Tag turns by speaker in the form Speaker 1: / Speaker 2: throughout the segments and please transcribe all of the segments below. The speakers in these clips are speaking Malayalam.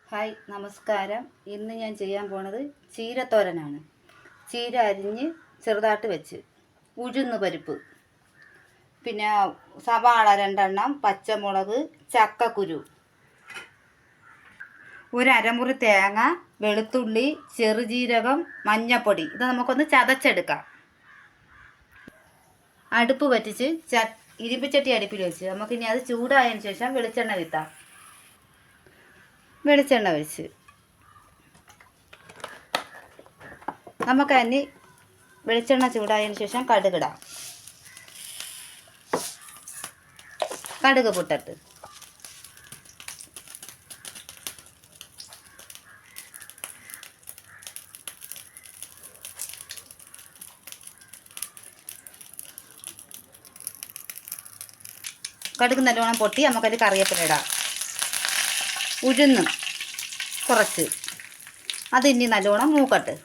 Speaker 1: ഹായ് നമസ്കാരം. ഇന്ന് ഞാൻ ചെയ്യാൻ പോണത് ചീരത്തോരനാണ്. ചീര അരിഞ്ഞ് ചെറുതായിട്ട് വെച്ച്, ഉഴുന്ന് പരിപ്പ്, പിന്നെ സവാള 2 പച്ചമുളക്, ചക്കക്കുരു, ഒരു അരമുറി തേങ്ങ, വെളുത്തുള്ളി, ചെറുജീരകം, മഞ്ഞപ്പൊടി. ഇത് നമുക്കൊന്ന് ചതച്ചെടുക്കാം. അടുപ്പ് പറ്റിച്ച് ഇരുമ്പിച്ചട്ടി അടുപ്പിൽ വെച്ച് നമുക്കിനി അത് ചൂടായതിന് ശേഷം വെളിച്ചെണ്ണ വിത്താം. വെളിച്ചെണ്ണ ഒഴിച്ച് നമുക്കതിന് വെളിച്ചെണ്ണ ചൂടായതിന് ശേഷം കടുകിടാം. കടുക് പൊട്ടട്ട് കടുക് നല്ലോണം പൊട്ടി നമുക്കതിൽ കറിവേപ്പില ഇടാം. ഉഴുന്ന് കുറച്ച്, അതിനി നല്ലോണം മൂക്കട്ട്.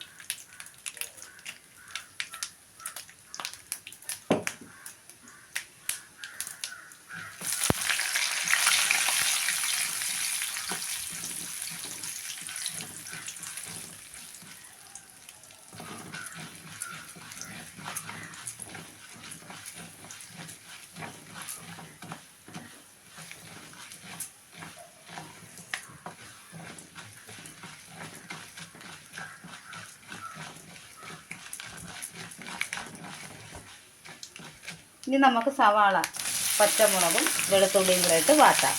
Speaker 1: ഇനി നമുക്ക് സവാള, പച്ചമുളകും വെളുത്തുള്ളിയും കൂടെ ഇട്ട് വാട്ടാം.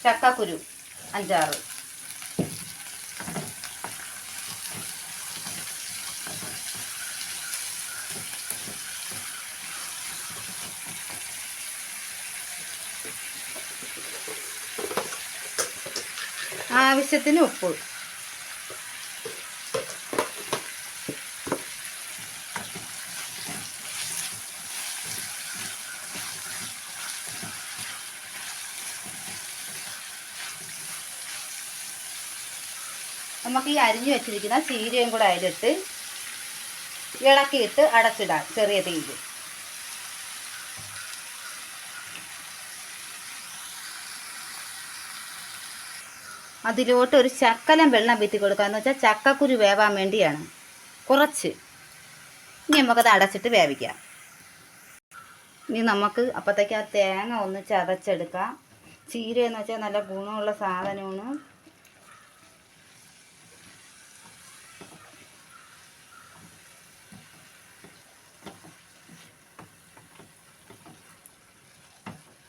Speaker 1: ചക്കക്കുരു 5-6, ആവശ്യത്തിന് ഉപ്പ്. നമുക്ക് ഈ അരിഞ്ഞു വെച്ചിരിക്കുന്ന ചീരയും കൂടെ അതിലിട്ട് ഇളക്കിയിട്ട് അടച്ചിടാം ചെറിയ തീയിൽ. അതിലോട്ട് ഒരു ശകലം വെള്ളം വീത്തി കൊടുക്കുക. എന്ന് വെച്ചാൽ ചക്കക്കുരു വേവാൻ വേണ്ടിയാണ്, കുറച്ച്. ഇനി നമുക്കത് അടച്ചിട്ട് വേവിക്കാം. ഇനി നമുക്ക് അപ്പോഴത്തേക്ക് ആ തേങ്ങ ഒന്ന് ചതച്ചെടുക്കാം. ചീര എന്ന് വെച്ചാൽ നല്ല ഗുണമുള്ള സാധനമാണ്.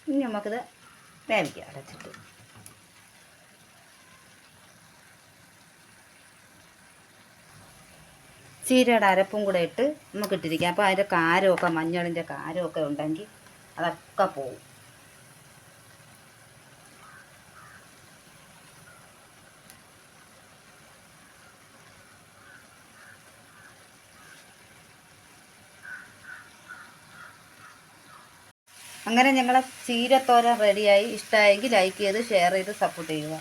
Speaker 1: ഇനി നമുക്കിത് വേവിക്കാം അടച്ചിട്ട്. ചീരയുടെ അരപ്പും കൂടെ ഇട്ട് നമുക്ക് ഇട്ടിരിക്കാം. അപ്പോൾ അതിൻ്റെ കാരമൊക്കെ, മഞ്ഞളിൻ്റെ കാരമൊക്കെ ഉണ്ടെങ്കിൽ അതൊക്കെ പോവും. അങ്ങനെ ഞങ്ങളെ ചീരത്തോരൻ റെഡിയായി. ഇഷ്ടമായെങ്കിൽ ലൈക്ക് ചെയ്ത് ഷെയർ ചെയ്ത് സപ്പോർട്ട് ചെയ്യുക.